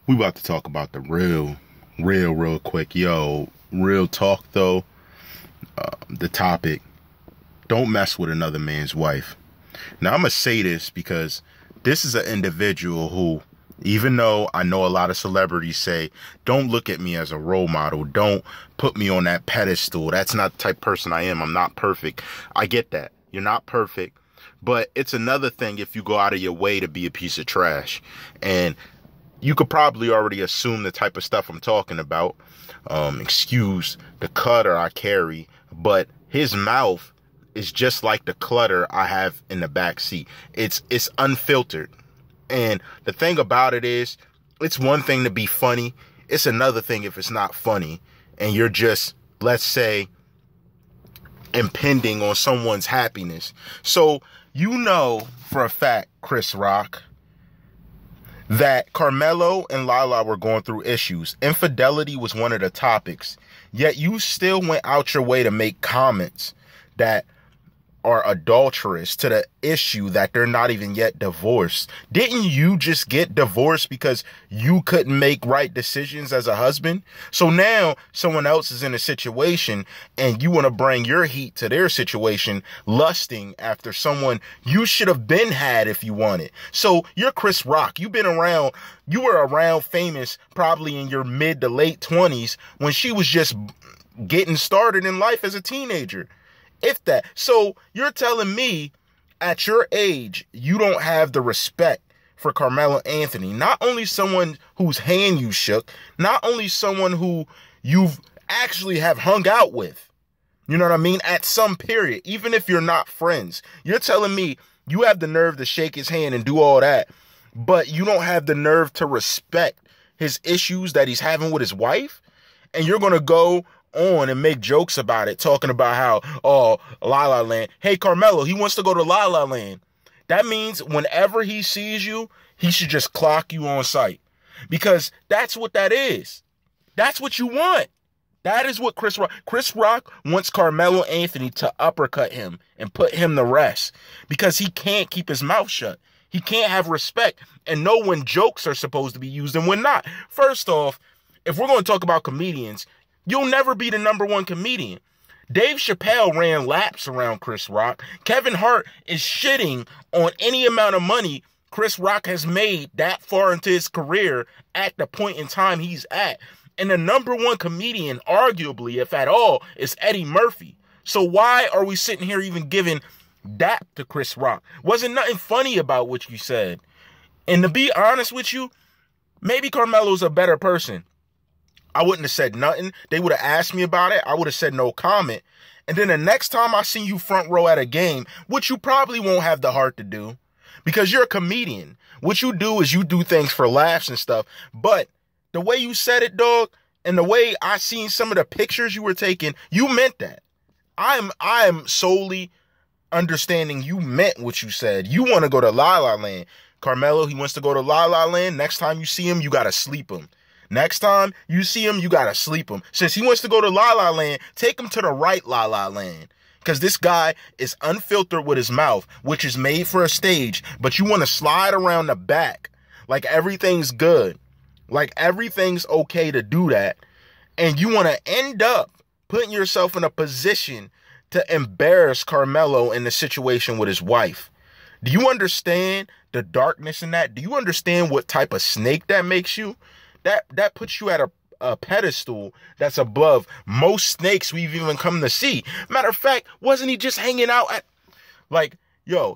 We about to talk about the real quick. Yo, real talk though. The topic, don't mess with another man's wife. Now, I'm going to say this because this is an individual who, even though I know a lot of celebrities say, don't look at me as a role model, don't put me on that pedestal. That's not the type of person I am. I'm not perfect. I get that. You're not perfect. But it's another thing if you go out of your way to be a piece of trash. And you could probably already assume the type of stuff I'm talking about. Excuse the clutter I carry, but his mouth is just like the clutter I have in the back seat. It's unfiltered. And the thing about it is, it's one thing to be funny. It's another thing if it's not funny and you're just, let's say, impending on someone's happiness. So, you know for a fact, Chris Rock, that Carmelo and LaLa were going through issues. Infidelity was one of the topics. Yet you still went out your way to make comments that are adulterous to the issue that they're not even yet divorced. Didn't you just get divorced because you couldn't make right decisions as a husband? So now someone else is in a situation and you want to bring your heat to their situation, lusting after someone you should have been had if you wanted. So you're Chris Rock. You were around famous probably in your mid to late 20s when she was just getting started in life as a teenager. If that. So you're telling me at your age, you don't have the respect for Carmelo Anthony, not only someone whose hand you shook, not only someone who you've actually have hung out with, you know what I mean? At some period, even if you're not friends, you're telling me you have the nerve to shake his hand and do all that, but you don't have the nerve to respect his issues that he's having with his wife. And you're going to go on and make jokes about it, talking about how, oh, La La Land. Hey, Carmelo, he wants to go to La La Land. That means whenever he sees you, he should just clock you on sight. Because that's what that is. That's what you want. That is what Chris Rock wants Carmelo Anthony to uppercut him and put him to rest. Because he can't keep his mouth shut. He can't have respect and know when jokes are supposed to be used and when not. First off, if we're going to talk about comedians, you'll never be the number one comedian. Dave Chappelle ran laps around Chris Rock. Kevin Hart is shitting on any amount of money Chris Rock has made that far into his career at the point in time he's at. And the number one comedian, arguably, if at all, is Eddie Murphy. So why are we sitting here even giving that to Chris Rock? Wasn't nothing funny about what you said. And to be honest with you, maybe Carmelo's a better person. I wouldn't have said nothing. They would have asked me about it. I would have said no comment. And then the next time I see you front row at a game, which you probably won't have the heart to do because you're a comedian. What you do is you do things for laughs and stuff. But the way you said it, dog, and the way I seen some of the pictures you were taking, you meant that. I am solely understanding you meant what you said. You want to go to La La Land. Carmelo, he wants to go to La La Land. Next time you see him, you got to sleep him. Next time you see him, you got to sleep him. Since he wants to go to La La Land, take him to the right La La Land. Because this guy is unfiltered with his mouth, which is made for a stage. But you want to slide around the back like everything's good. Like everything's okay to do that. And you want to end up putting yourself in a position to embarrass Carmelo in the situation with his wife. Do you understand the darkness in that? Do you understand what type of snake that makes you? That puts you at a pedestal that's above most snakes we've even come to see. Matter of fact, wasn't he just hanging out at,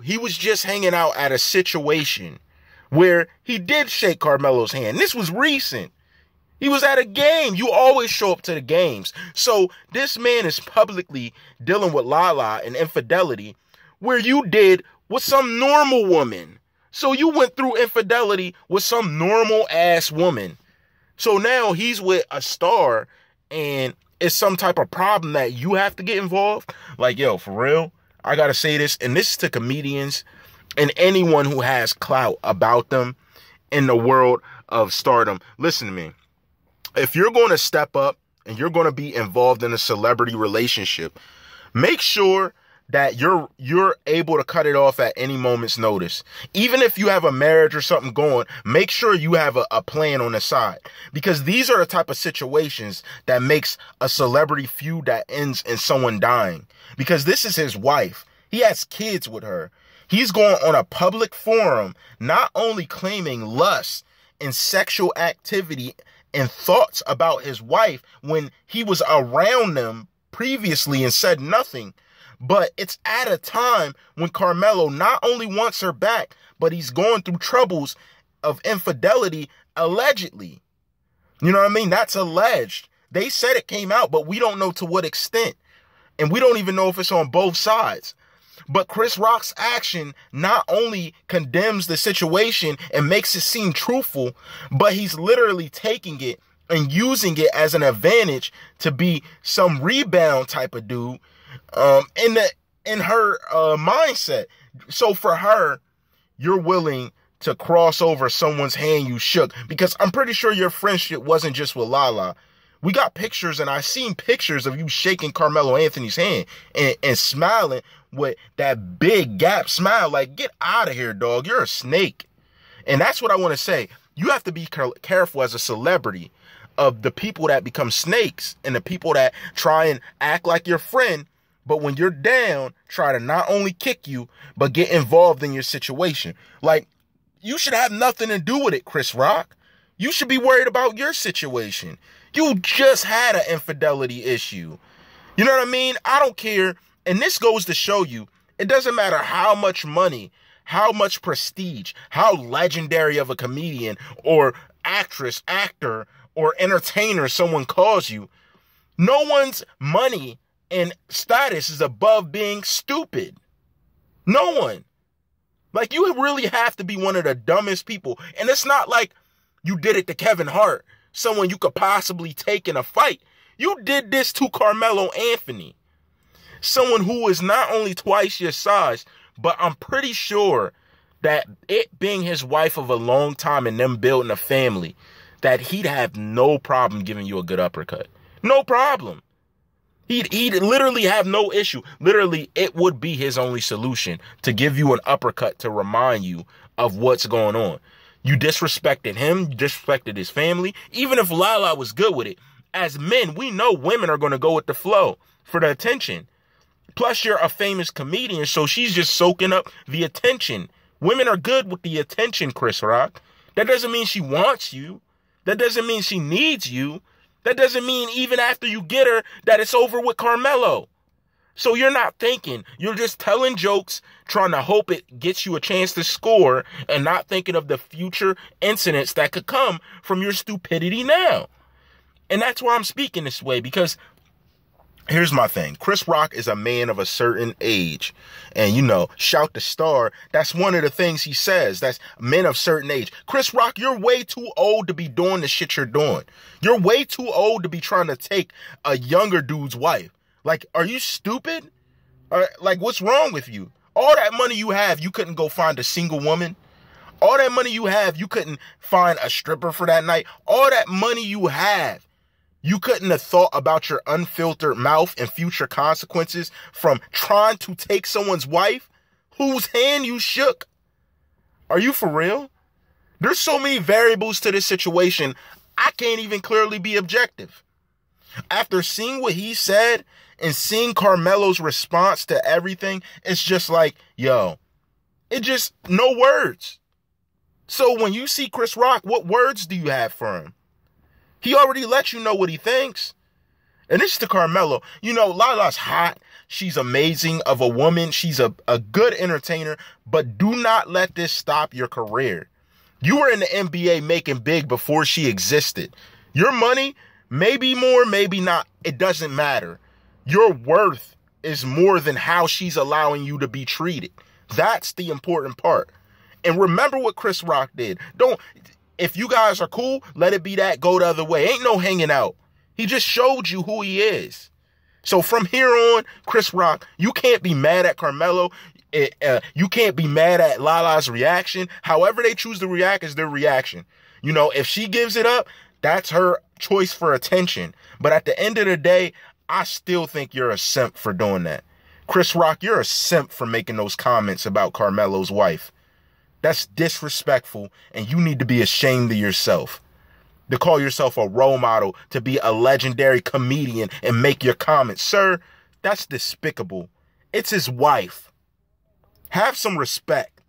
he was just hanging out at a situation where he did shake Carmelo's hand. This was recent. He was at a game. You always show up to the games. So this man is publicly dealing with LaLa and infidelity where you did with some normal woman. So you went through infidelity with some normal ass woman. So now he's with a star and it's some type of problem that you have to get involved. Like, yo, for real, I got to say this. And this is to comedians and anyone who has clout about them in the world of stardom. Listen to me. If you're going to step up and you're going to be involved in a celebrity relationship, make sure that you're able to cut it off at any moment's notice. Even if you have a marriage or something going, make sure you have a plan on the side, because these are the type of situations that makes a celebrity feud that ends in someone dying. Because this is his wife. He has kids with her. He's going on a public forum, not only claiming lust and sexual activity and thoughts about his wife when he was around them previously and said nothing, but it's at a time when Carmelo not only wants her back, but he's going through troubles of infidelity, allegedly. You know what I mean? That's alleged. They said it came out, but we don't know to what extent. And we don't even know if it's on both sides. But Chris Rock's action not only condemns the situation and makes it seem truthful, but he's literally taking it and using it as an advantage to be some rebound type of dude in her mindset. So for her, you're willing to cross over someone's hand you shook, because I'm pretty sure your friendship wasn't just with LaLa. We got pictures, and I seen pictures of you shaking Carmelo Anthony's hand and smiling with that big gap smile. Like, get out of here, dog. You're a snake. And that's what I want to say. You have to be careful as a celebrity of the people that become snakes and the people that try and act like your friend, but when you're down, try to not only kick you, but get involved in your situation. Like, you should have nothing to do with it, Chris Rock. You should be worried about your situation. You just had an infidelity issue. You know what I mean? I don't care. And this goes to show you, it doesn't matter how much money, how much prestige, how legendary of a comedian or actress, actor, or entertainer someone calls you. No one's money and status is above being stupid. No one. Like, you really have to be one of the dumbest people. And it's not like you did it to Kevin Hart, someone you could possibly take in a fight. You did this to Carmelo Anthony, someone who is not only twice your size, but I'm pretty sure that it being his wife of a long time and them building a family, that he'd have no problem giving you a good uppercut. No problem. He'd literally have no issue. Literally, it would be his only solution to give you an uppercut to remind you of what's going on. You disrespected him. You disrespected his family. Even if LaLa was good with it, as men, we know women are going to go with the flow for the attention. Plus, you're a famous comedian, so she's just soaking up the attention. Women are good with the attention, Chris Rock. That doesn't mean she wants you. That doesn't mean she needs you. That doesn't mean even after you get her that it's over with Carmelo. So you're not thinking. You're just telling jokes, trying to hope it gets you a chance to score, and not thinking of the future incidents that could come from your stupidity now. And that's why I'm speaking this way, because here's my thing. Chris Rock is a man of a certain age. And, you know, shout the star. That's one of the things he says. That's men of certain age. Chris Rock, you're way too old to be doing the shit you're doing. You're way too old to be trying to take a younger dude's wife. Like, are you stupid? Like, what's wrong with you? All that money you have, you couldn't go find a single woman. All that money you have, you couldn't find a stripper for that night. All that money you have, you couldn't have thought about your unfiltered mouth and future consequences from trying to take someone's wife whose hand you shook. Are you for real? There's so many variables to this situation, I can't even clearly be objective. After seeing what he said and seeing Carmelo's response to everything, it's just like, yo, it just, no words. So when you see Chris Rock, what words do you have for him? He already let you know what he thinks. And this is to Carmelo. You know, LaLa's hot. She's amazing of a woman. She's a good entertainer. But do not let this stop your career. You were in the NBA making big before she existed. Your money, maybe more, maybe not. It doesn't matter. Your worth is more than how she's allowing you to be treated. That's the important part. And remember what Chris Rock did. If you guys are cool, let it be that. Go the other way. Ain't no hanging out. He just showed you who he is. So from here on, Chris Rock, you can't be mad at Carmelo. You can't be mad at LaLa's reaction. However they choose to react is their reaction. You know, if she gives it up, that's her choice for attention. But at the end of the day, I still think you're a simp for doing that. Chris Rock, you're a simp for making those comments about Carmelo's wife. That's disrespectful, and you need to be ashamed of yourself. To call yourself a role model, to be a legendary comedian and make your comments. Sir, that's despicable. It's his wife. Have some respect.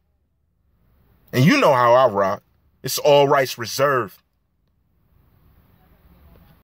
And you know how I rock. It's all rights reserved.